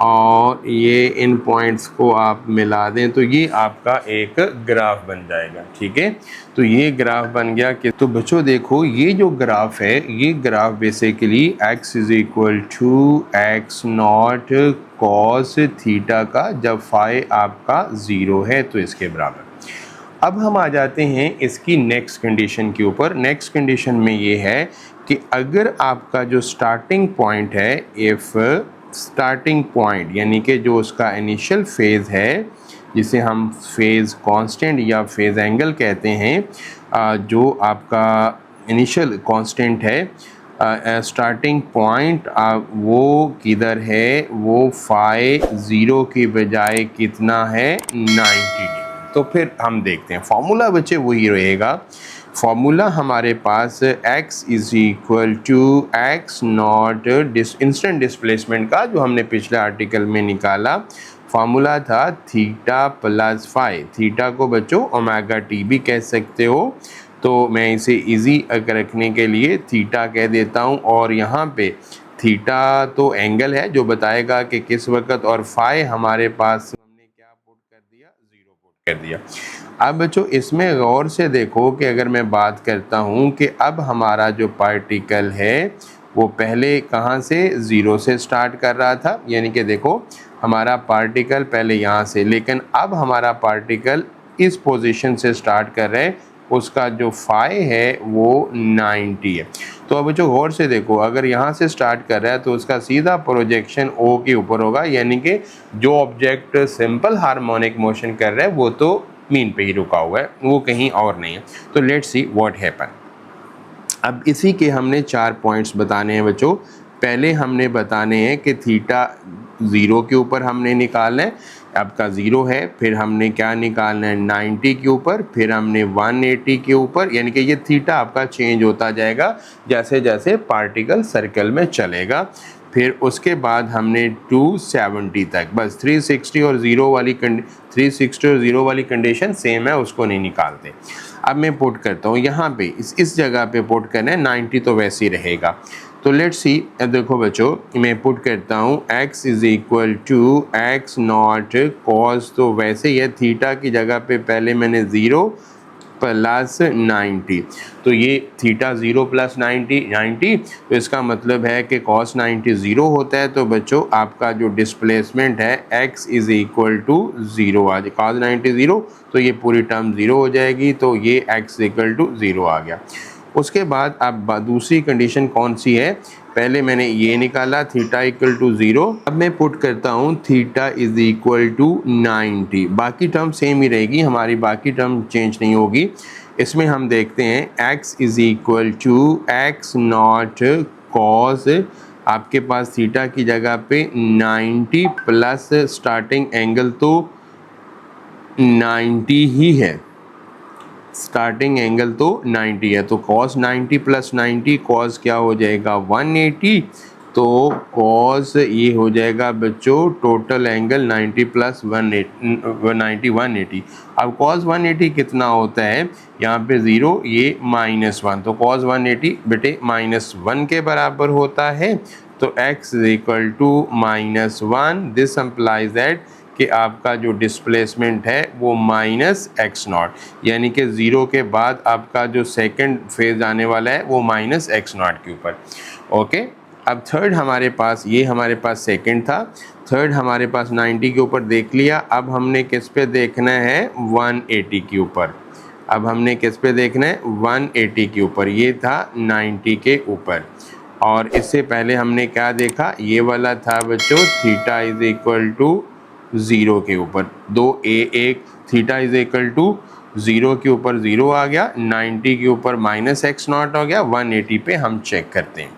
और ये इन पॉइंट्स को आप मिला दें तो ये आपका एक ग्राफ बन जाएगा, ठीक है। तो ये ग्राफ बन गया कि तो बच्चों देखो ये जो ग्राफ है ये graph basically x is equal to x not cos theta का जब फाई आपका ज़ीरो है तो इसके बराबर। अब हम आ जाते हैं इसकी नेक्स्ट कंडीशन के ऊपर। नेक्स्ट कंडीशन में ये है कि अगर आपका जो स्टार्टिंग पॉइंट है इफ़ स्टार्टिंग पॉइंट यानी कि जो उसका इनिशियल फेज़ है जिसे हम फेज़ कांस्टेंट या फेज़ एंगल कहते हैं, जो आपका इनिशियल कांस्टेंट है स्टार्टिंग पॉइंट वो किधर है, वो फाई ज़ीरो की बजाय कितना है 90 डिग्री। तो फिर हम देखते हैं फार्मूला बच्चे वही रहेगा। फार्मूला हमारे पास x is equal to x not instant displacement का जो हमने पिछले आर्टिकल में निकाला फार्मूला था थीटा प्लस फाई। थीटा को बच्चों ओमेगा टी भी कह सकते हो, तो मैं इसे इजी रखने के लिए थीटा कह देता हूँ। और यहाँ पे थीटा तो एंगल है जो बताएगा कि किस वक्त, और फाई हमारे पास हमने क्या पुट कर दिया, ज़ीरो पुट कर दिया। अब बच्चों इसमें गौर से देखो कि अगर मैं बात करता हूँ कि अब हमारा जो पार्टिकल है वो पहले कहाँ से, ज़ीरो से स्टार्ट कर रहा था, यानी कि देखो हमारा पार्टिकल पहले यहाँ से, लेकिन अब हमारा पार्टिकल इस पोजीशन से स्टार्ट कर रहे हैं, उसका जो फाई है वो 90 है। तो अब जो गौर से देखो अगर यहाँ से स्टार्ट कर रहा है तो उसका सीधा प्रोजेक्शन ओ के ऊपर होगा, यानी कि जो ऑब्जेक्ट सिंपल हार्मोनिक मोशन कर रहा है वो तो मीन पे ही रुका हुआ है, वो कहीं और नहीं है। तो लेट्स सी व्हाट हैपन। अब इसी के हमने 4 पॉइंट्स बताने हैं बच्चों। पहले हमने बताने हैं कि थीटा ज़ीरो के ऊपर हमने निकालना है, आपका ज़ीरो है, फिर हमने क्या निकालना है 90 के ऊपर, फिर हमने 180 के ऊपर, यानी कि ये थीटा आपका चेंज होता जाएगा जैसे जैसे पार्टिकल सर्कल में चलेगा। फिर उसके बाद हमने 270 तक, बस 360 और ज़ीरो वाली कंडीशन सेम है, उसको नहीं निकालते। अब मैं पुट करता हूँ यहाँ पे इस जगह पे पुट करना है, 90 तो वैसे ही रहेगा। तो लेट्स सी, देखो बच्चों मैं पुट करता हूँ x is equal to x not cos, तो वैसे ही है थीटा की जगह पे पहले मैंने ज़ीरो प्लस 90। तो ये थीटा 0 प्लस 90, तो इसका मतलब है कि कॉस 90 ज़ीरो होता है। तो बच्चों आपका जो डिस्प्लेसमेंट है x is equal to zero आ जाए। कॉस 90 ज़ीरो, तो ये पूरी टर्म ज़ीरो हो जाएगी, तो ये x इक्वल टू ज़ीरो आ गया। उसके बाद अब दूसरी कंडीशन कौन सी है, पहले मैंने ये निकाला थीटा इक्वल टू ज़ीरो, अब मैं पुट करता हूँ थीटा इज़ इक्वल टू 90। बाकी टर्म सेम ही रहेगी, हमारी बाकी टर्म चेंज नहीं होगी। इसमें हम देखते हैं x is equal to x not cos, आपके पास थीटा की जगह पे 90 प्लस स्टार्टिंग एंगल तो 90 ही है, स्टार्टिंग एंगल तो 90 है, तो cos 90 प्लस 90, cos क्या हो जाएगा 180, तो cos ये हो जाएगा बच्चों टोटल एंगल 90 प्लस 180। अब cos 180 कितना होता है, यहाँ पे 0 ये -1, तो cos 180 बेटे -1 के बराबर होता है। तो x is equal to -1, this implies that कि आपका जो डिस्प्लेसमेंट है वो -x0, यानी कि 0 के बाद आपका जो सेकंड फेज आने वाला है वो -x0 के ऊपर। ओके, अब थर्ड हमारे पास, ये हमारे पास सेकंड था, थर्ड हमारे पास 90 के ऊपर देख लिया। अब हमने किस पे देखना है 180 के ऊपर, अब हमने किस पे देखना है 180 के ऊपर, ये था 90 के ऊपर। और इससे पहले हमने क्या देखा, ये वाला था बच्चों थीटा इज इक्वल टू 0 के ऊपर, दो एक थीटा इज इक्वल टू 0 के ऊपर 0 आ गया, 90 के ऊपर -x0 हो गया, 180 पे हम चेक करते हैं।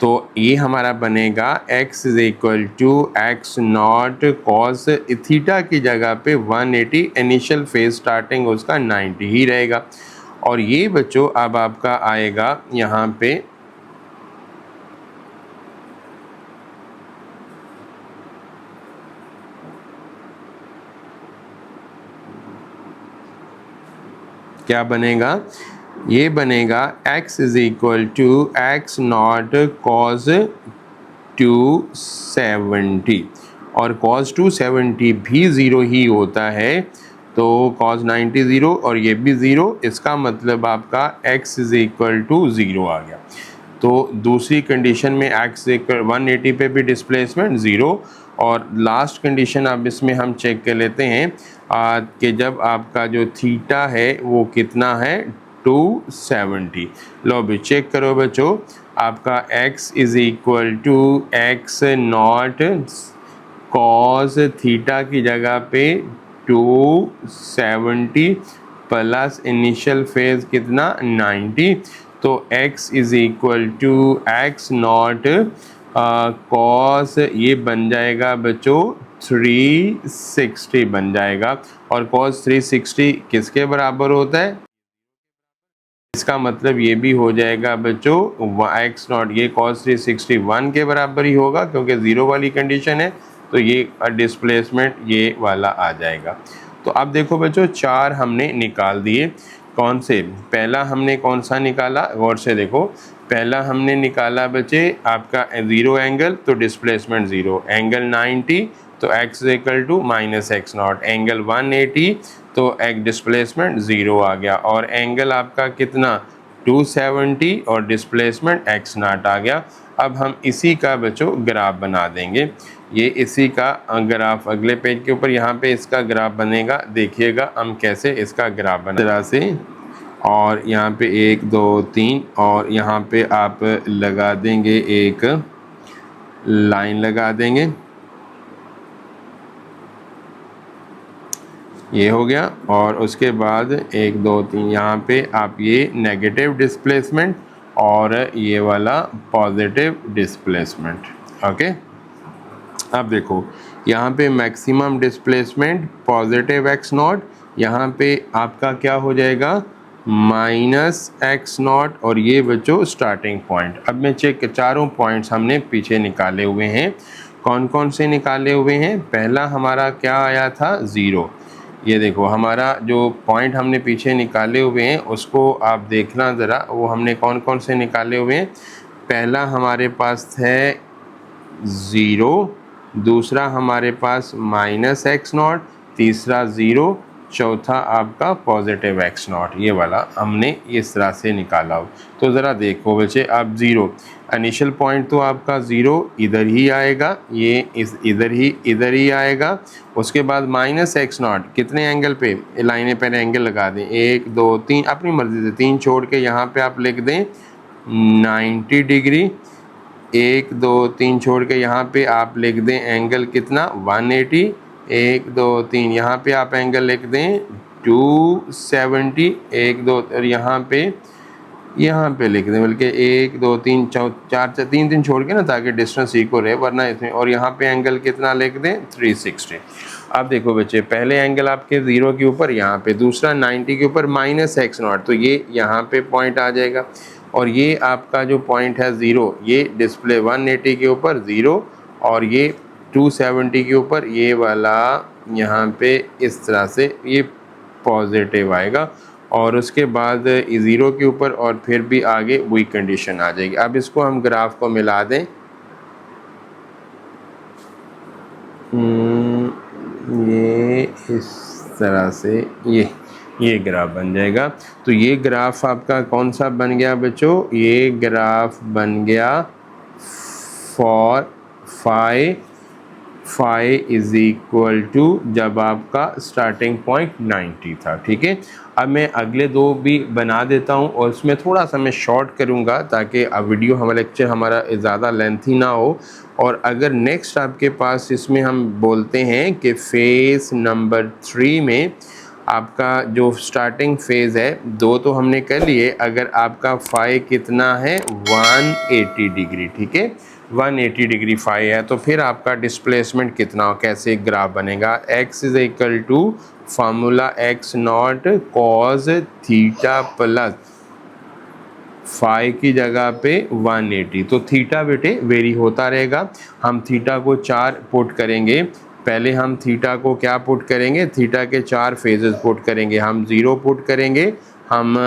तो ये हमारा बनेगा x is equal to x not cos, theta की जगह पे 180, इनिशियल फेज स्टार्टिंग उसका 90 ही रहेगा। और ये बच्चों अब आपका आएगा यहाँ पे क्या बनेगा, ये बनेगा x is equal to x not cos 270, और cos 270 भी 0 ही होता है, तो cos 90 0 और ये भी 0, इसका मतलब आपका x इज इक्वल टू 0 आ गया। तो दूसरी कंडीशन में x इक्वल 180 पे भी डिस्प्लेसमेंट 0, और लास्ट कंडीशन अब इसमें हम चेक कर लेते हैं कि जब आपका जो थीटा है वो कितना है 270। लो भी चेक करो बच्चों, आपका x is equal to x not cos theta की जगह पे 270 प्लस इनिशियल फेज कितना 90, तो x is equal to x not cos, ये बन जाएगा बच्चों 360 बन जाएगा। और cos 360 किसके बराबर होता है, इसका मतलब ये भी हो जाएगा बच्चों एक्स नॉट, ये cos 360 1 के बराबर ही होगा क्योंकि 0 वाली कंडीशन है, तो ये डिस्प्लेसमेंट ये वाला आ जाएगा। तो अब देखो बच्चों चार हमने निकाल दिए, कौन से, पहला हमने कौन सा निकाला, गौर से देखो, पहला हमने निकाला बच्चे आपका 0 एंगल, तो डिस्प्लेसमेंट 0, एंगल 90 तो x equal to -x0, angle 180 तो एक डिस्प्लेसमेंट 0 आ गया, और एंगल आपका कितना 270 और डिस्प्लेसमेंट x0 आ गया। अब हम इसी का बच्चों ग्राफ बना देंगे, ये इसी का ग्राफ अगले पेज के ऊपर यहाँ पे इसका ग्राफ बनेगा, देखिएगा हम कैसे इसका ग्राफ बना तरह से। और यहाँ पे 1 2 3 और यहाँ पे आप लगा देंगे एक लाइन लगा देंगे, ये हो गया। और उसके बाद 1 2 3 यहाँ पे आप ये नेगेटिव डिस्प्लेसमेंट और ये वाला पॉजिटिव डिस्प्लेसमेंट। ओके, अब देखो यहाँ पे मैक्सिमम डिस्प्लेसमेंट पॉजिटिव x0, यहाँ पे आपका क्या हो जाएगा -x0, और ये बच्चों स्टार्टिंग पॉइंट। अब मैं चेक, चारों पॉइंट्स हमने पीछे निकाले हुए हैं, कौन कौन से निकाले हुए हैं, पहला हमारा क्या आया था 0, ये देखो हमारा जो पॉइंट हमने पीछे निकाले हुए हैं उसको आप देखना ज़रा, वो हमने कौन कौन से निकाले हुए हैं, पहला हमारे पास है 0, दूसरा हमारे पास -x0, तीसरा 0, चौथा आपका पॉजिटिव एक्स नॉट, ये वाला हमने इस तरह से निकाला हो। तो ज़रा देखो बच्चे, अब ज़ीरो इनिशियल पॉइंट तो आपका ज़ीरो इधर ही आएगा, ये इधर ही आएगा। उसके बाद माइनस एक्स नॉट कितने एंगल पे, लाइनें पर एंगल लगा दें, 1 2 3, अपनी मर्ज़ी से 3 छोड़ के यहाँ पे आप लिख दें 90 डिग्री, 1 2 3 छोड़ के यहाँ पे आप लिख दें एंगल कितना 180, 1 2 3 यहाँ पे आप एंगल लिख दें 270, 1 2 और यहाँ पे लिख दें, बल्कि 1 2 3 4 3 3 छोड़ के ना, ताकि डिस्टेंस इक्वल रहे, वरना इसमें, और यहाँ पे एंगल कितना लिख दें 360। अब देखो बच्चे, पहले एंगल आपके 0 के ऊपर यहाँ पे, दूसरा 90 के ऊपर माइनस एक्स नॉट, तो ये यहाँ पे पॉइंट आ जाएगा। और ये आपका जो पॉइंट है 0, ये डिस्प्ले 180 के ऊपर 0, और ये 270 के ऊपर ये वाला यहाँ पे इस तरह से ये पॉजिटिव आएगा। और उसके बाद 0 के ऊपर और फिर भी आगे वही कंडीशन आ जाएगी। अब इसको हम ग्राफ को मिला दें, ये इस तरह से ये ग्राफ बन जाएगा। तो ये ग्राफ आपका कौन सा बन गया बच्चों, ये ग्राफ बन गया for phi is equal to जब आपका स्टार्टिंग पॉइंट 90 था। ठीक है, अब मैं अगले दो भी बना देता हूँ, और उसमें थोड़ा सा मैं शॉर्ट करूँगा ताकि अब वीडियो हमारा लेक्चर हमारा ज़्यादा लेंथी ना हो। और अगर नेक्स्ट आपके पास इसमें हम बोलते हैं कि फेज़ नंबर 3 में आपका जो स्टार्टिंग फेज़ है, दो तो हमने कर लिए, अगर आपका फाई कितना है 180 डिग्री, ठीक है 180 डिग्री फाई है, तो फिर आपका डिस्प्लेसमेंट कितना हो, कैसे ग्राफ बनेगा, x is equal to formula x not cos theta plus phi की जगह पे 180। तो थीटा बेटे वेरी होता रहेगा, हम थीटा को 4 पुट करेंगे। पहले हम थीटा को क्या पुट करेंगे, थीटा के 4 फेजेस पुट करेंगे। हम 0 पुट करेंगे, हम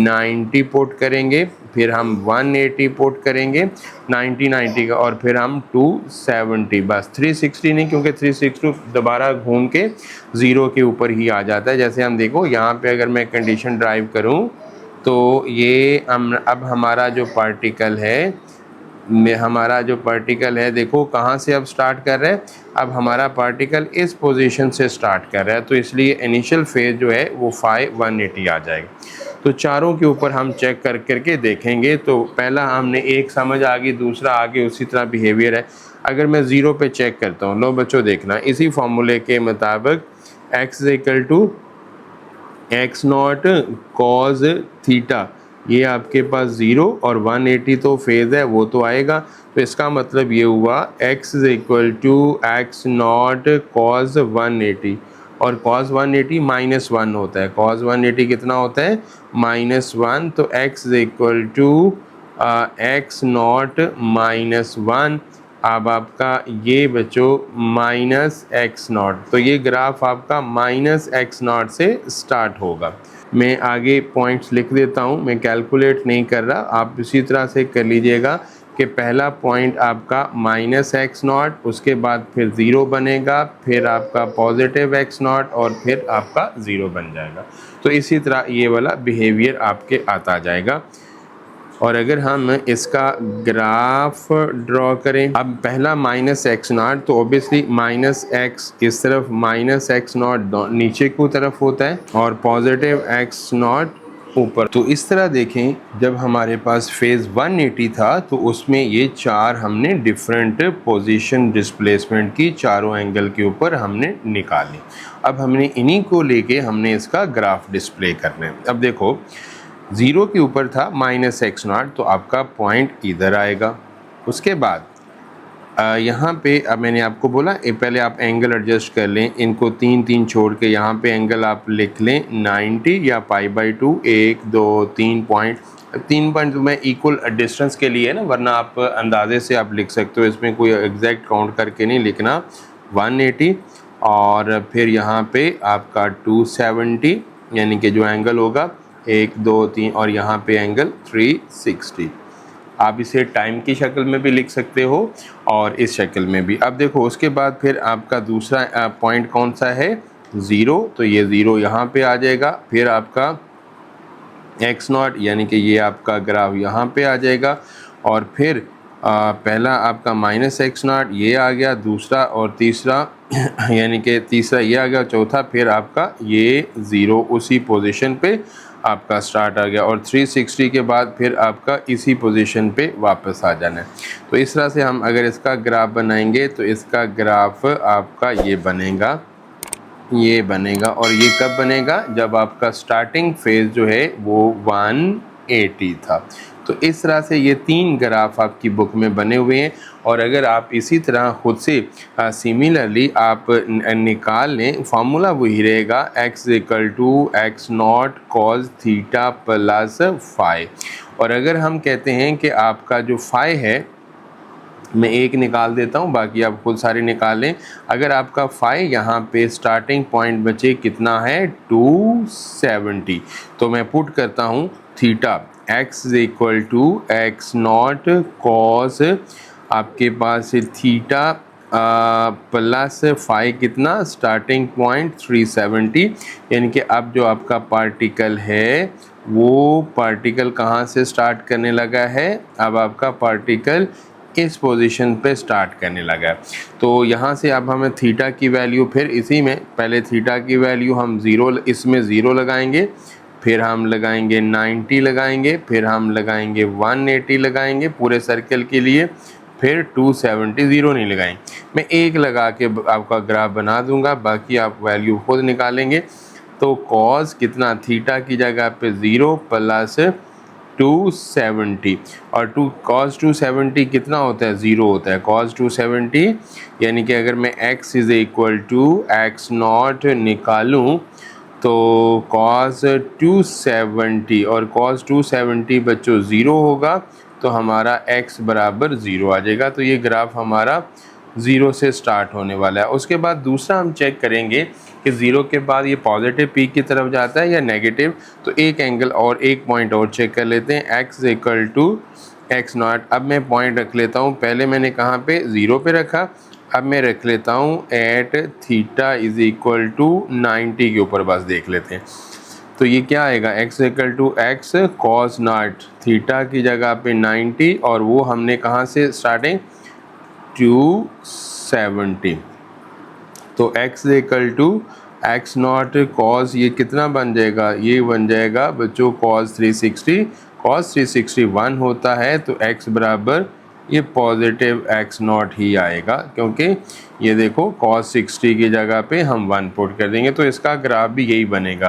90 पुट करेंगे, फिर हम 180 पुट करेंगे 90 का, और फिर हम 270, बस 360 नहीं, क्योंकि 360 दोबारा घूम के 0 के ऊपर ही आ जाता है। जैसे हम देखो यहाँ पे अगर मैं कंडीशन ड्राइव करूँ तो ये अब हमारा जो पार्टिकल है देखो कहाँ से अब स्टार्ट कर रहा है, अब हमारा पार्टिकल इस पोजीशन से स्टार्ट कर रहा है, तो इसलिए इनिशियल फेज जो है वो फाई 180 आ जाएगा। तो चारों के ऊपर हम चेक करके देखेंगे। तो पहला हमने एक समझ आ गई, दूसरा आगे उसी तरह बिहेवियर है। अगर मैं 0 पे चेक करता हूँ, लो बच्चों देखना, इसी फॉर्मूले के मुताबिक x equal to x not cos theta, ये आपके पास 0 और 180 तो फेज़ है वो तो आएगा। तो इसका मतलब ये हुआ x is equal to x not cos 180, और कॉज 180 -1 होता है, कॉज 180 कितना होता है -1, तो x is equal to x not -1। अब आपका ये बच्चों -x0, तो ये ग्राफ आपका -x0 से स्टार्ट होगा। मैं आगे पॉइंट्स लिख देता हूँ, मैं कैलकुलेट नहीं कर रहा, आप इसी तरह से कर लीजिएगा कि पहला पॉइंट आपका -x0, उसके बाद फिर 0 बनेगा, फिर आपका पॉजिटिव x0, और फिर आपका 0 बन जाएगा। तो इसी तरह ये वाला बिहेवियर आपके आता जाएगा। और अगर हम इसका ग्राफ ड्रॉ करें, अब पहला -x0, तो ऑब्वियसली -x इस तरफ, -x0 नीचे की तरफ होता है, और पॉजिटिव x0 ऊपर। तो इस तरह देखें, जब हमारे पास फेज़ 180 था तो उसमें ये 4 हमने डिफरेंट पोजीशन डिस्प्लेसमेंट की चारों एंगल के ऊपर हमने निकाली। अब हमने इन्हीं को लेके हमने इसका ग्राफ डिस्प्ले करना है। अब देखो 0 के ऊपर था -x0, तो आपका पॉइंट इधर आएगा। उसके बाद यहाँ पे अब मैंने आपको बोला पहले आप एंगल एडजस्ट कर लें, इनको 3 छोड़ के यहाँ पे एंगल आप लिख लें 90 या π/2, 1 2 3 पॉइंट। 3 पॉइंट तो मैं इक्वल डिस्टेंस के लिए है ना, वरना आप अंदाजे से आप लिख सकते हो, इसमें कोई एग्जैक्ट काउंट करके नहीं लिखना। 180 और फिर यहाँ पे आपका 270, यानी कि जो एंगल होगा 1 2 3, और यहाँ पे एंगल 360। आप इसे टाइम की शक्ल में भी लिख सकते हो और इस शक्ल में भी। अब देखो उसके बाद फिर आपका दूसरा पॉइंट कौन सा है, ज़ीरो, तो ये ज़ीरो यहाँ पे आ जाएगा। फिर आपका एक्स नॉट यानी कि ये आपका ग्राफ यहाँ पे आ जाएगा, और फिर पहला आपका माइनस एक्स नॉट ये आ गया, दूसरा और तीसरा यानी कि तीसरा ये आ गया, चौथा फिर आपका ये ज़ीरो उसी पोजीशन पे आपका स्टार्ट आ गया, और 360 के बाद फिर आपका इसी पोजीशन पे वापस आ जाना है। तो इस तरह से हम अगर इसका ग्राफ बनाएंगे तो इसका ग्राफ आपका ये बनेगा, और ये कब बनेगा, जब आपका स्टार्टिंग फेज जो है वो 180 था। तो इस तरह से ये 3 ग्राफ आपकी बुक में बने हुए हैं, और अगर आप इसी तरह खुद से सिमिलरली आप निकाल लें, फार्मूला वही रहेगा x = x not cos theta plus phi. और अगर हम कहते हैं कि आपका जो फाई है, मैं एक निकाल देता हूँ, बाकी आप खुद सारे निकाल लें। अगर आपका फाई यहाँ पे स्टार्टिंग पॉइंट बचे कितना है 270, तो मैं पुट करता हूँ theta x = x not cos आपके पास थीटा प्लस फाई कितना स्टार्टिंग पॉइंट 370, यानी कि अब जो आपका पार्टिकल है वो पार्टिकल कहाँ से स्टार्ट करने लगा है, अब आपका पार्टिकल इस पोजीशन पे स्टार्ट करने लगा। तो यहाँ से अब हमें थीटा की वैल्यू, फिर इसी में पहले थीटा की वैल्यू हम ज़ीरो, इसमें ज़ीरो लगाएंगे, फिर हम लगाएंगे 90 लगाएंगे, फिर हम लगाएंगे 180 लगाएंगे पूरे सर्कल के लिए, फिर 270 ज़ीरो नहीं लगाएंगे। मैं एक लगा के आपका ग्राफ बना दूंगा, बाकी आप वैल्यू खुद निकालेंगे। तो कॉस कितना, थीटा की जगह पे 0 प्लस 270, और cos 270 कितना होता है, 0 होता है cos 270, यानी कि अगर मैं x = x नॉट निकालूं तो cos 270 और cos 270 बच्चों 0 होगा, तो हमारा x बराबर 0 आ जाएगा। तो ये ग्राफ हमारा 0 से स्टार्ट होने वाला है। उसके बाद दूसरा हम चेक करेंगे कि 0 के बाद ये पॉजिटिव पीक की तरफ जाता है या नेगेटिव। तो एक एंगल और एक पॉइंट और चेक कर लेते हैं, x = x नॉट। अब मैं पॉइंट रख लेता हूँ, पहले मैंने कहाँ पे 0 पे रखा, अब मैं रख लेता हूँ एट थीटा = 90 के ऊपर, बस देख लेते हैं। तो ये क्या आएगा, x = x cos not, theta की जगह पे 90, और वो हमने कहाँ से स्टार्टिंग 270। तो x = x नॉट cos, ये कितना बन जाएगा, ये बन जाएगा बच्चों cos 360, cos 360 1 होता है, तो x बराबर ये पॉजिटिव x नॉट ही आएगा, क्योंकि ये देखो cos 60 की जगह पे हम 1 पुट कर देंगे। तो इसका ग्राफ भी यही बनेगा।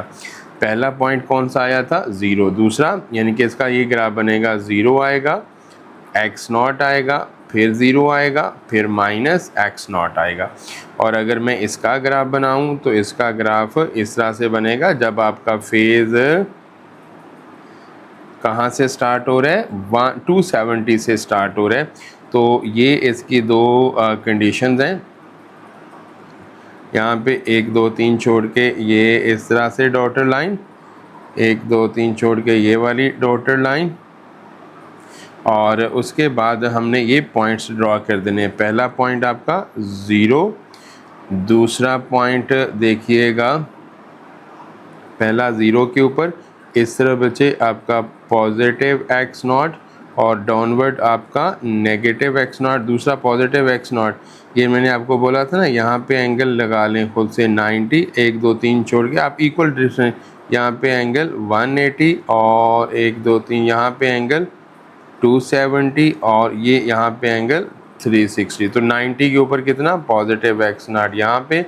पहला पॉइंट कौन सा आया था, 0, दूसरा यानी कि इसका ये ग्राफ बनेगा 0 आएगा, x नॉट आएगा, फिर 0 आएगा, फिर माइनस x नॉट आएगा। और अगर मैं इसका ग्राफ बनाऊं तो इसका ग्राफ इस तरह से बनेगा, जब आपका फेज़ कहाँ से स्टार्ट हो रहा है, 270 से स्टार्ट हो रहा है। तो ये इसकी दो कंडीशंस हैं, यहाँ पे 1 2 3 छोड़ के ये इस तरह से डॉटर लाइन, 1 2 3 छोड़ के ये वाली डॉटर लाइन, और उसके बाद हमने ये पॉइंट्स ड्रॉ कर देने। पहला पॉइंट आपका 0, दूसरा पॉइंट देखिएगा पहला 0 के ऊपर, इस तरह बचे आपका पॉजिटिव x नॉट, और डाउनवर्ड आपका नेगेटिव x नॉट, दूसरा पॉजिटिव x नॉट। ये मैंने आपको बोला था ना, यहाँ पे एंगल लगा लें खुद से 90, 1 2 3 छोड़ के आप इक्वल डिस्टेंस, यहाँ पे एंगल 180, और 1 2 3 यहाँ पे एंगल 270, और ये यहाँ पे एंगल 360। तो 90 के ऊपर कितना पॉजिटिव x नॉट यहाँ पे,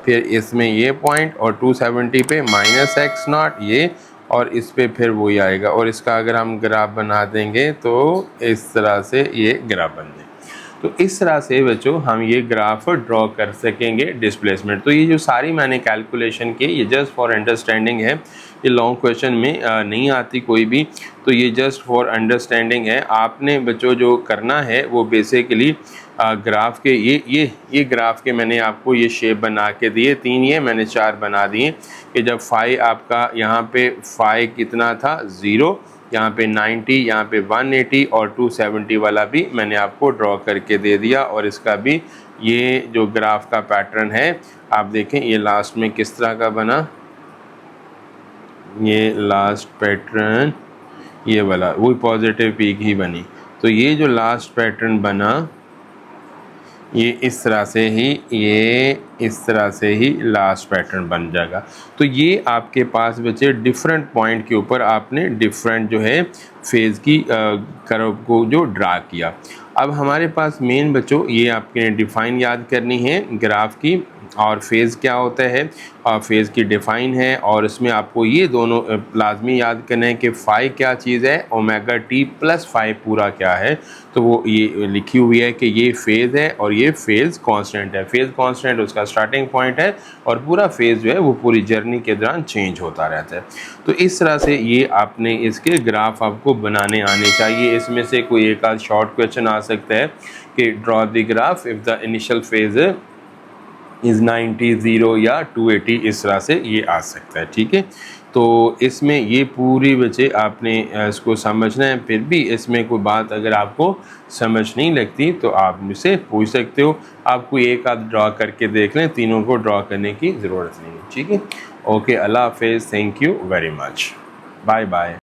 फिर इसमें ये पॉइंट, और 270 पे माइनस x नॉट ये, और इस पे फिर वही आएगा। और इसका अगर हम ग्राफ बना देंगे तो इस तरह से ये ग्राफ बन जाए। तो इस तरह से बच्चों हम ये ग्राफ ड्रॉ कर सकेंगे डिस्प्लेसमेंट। तो ये जो सारी मैंने कैलकुलेशन की, ये जस्ट फॉर अंडरस्टैंडिंग है, ये लॉन्ग क्वेश्चन में नहीं आती कोई भी, तो ये जस्ट फॉर अंडरस्टैंडिंग है। आपने बच्चों जो करना है वो बेसिकली ग्राफ के ये ग्राफ के मैंने आपको ये शेप बना के दिए, 3 ये मैंने 4 बना दिए, कि जब फाई आपका यहाँ पे फाई कितना था 0, यहाँ पे 90, यहाँ पे 180 और 270 वाला भी मैंने आपको ड्रॉ करके दे दिया, और इसका भी ये जो ग्राफ का पैटर्न है आप देखें, ये लास्ट में किस तरह का बना, ये लास्ट पैटर्न ये वाला वही पॉजिटिव पीक ही बनी। तो ये जो लास्ट पैटर्न बना ये इस तरह से ही लास्ट पैटर्न बन जाएगा। तो ये आपके पास बचे डिफरेंट पॉइंट के ऊपर आपने डिफरेंट जो है फेज़ की कर्व को जो ड्रा किया। अब हमारे पास मेन बच्चों ये आपके डिफ़ाइन याद करनी है ग्राफ की, और फेज़ क्या होता है और फेज़ की डिफ़ाइन है, और इसमें आपको ये दोनों लाजमी याद करना है कि फ़ाई क्या चीज़ है, ओमेगा टी प्लस फ़ाई पूरा क्या है। तो वो ये लिखी हुई है कि ये फेज़ है और ये फेज़ कांस्टेंट है। फेज़ कांस्टेंट उसका स्टार्टिंग पॉइंट है और पूरा फेज़ जो है वो पूरी जर्नी के दौरान चेंज होता रहता है। तो इस तरह से ये आपने इसके ग्राफ आपको बनाने आने चाहिए। इसमें से कोई एक आध शॉर्ट क्वेश्चन आ सकता है कि draw the graph if the initial phase is 90, 0 या 280, इस तरह से ये आ सकता है। ठीक है, तो इसमें ये पूरी बच्चे आपने इसको समझना है। फिर भी इसमें कोई बात अगर आपको समझ नहीं लगती तो आप मुझसे पूछ सकते हो। आपको एक आध ड्रॉ करके देख लें, तीनों को ड्रॉ करने की ज़रूरत नहीं है। ठीक है, ओके, अल्लाह हाफिज़, thank you very much, bye bye.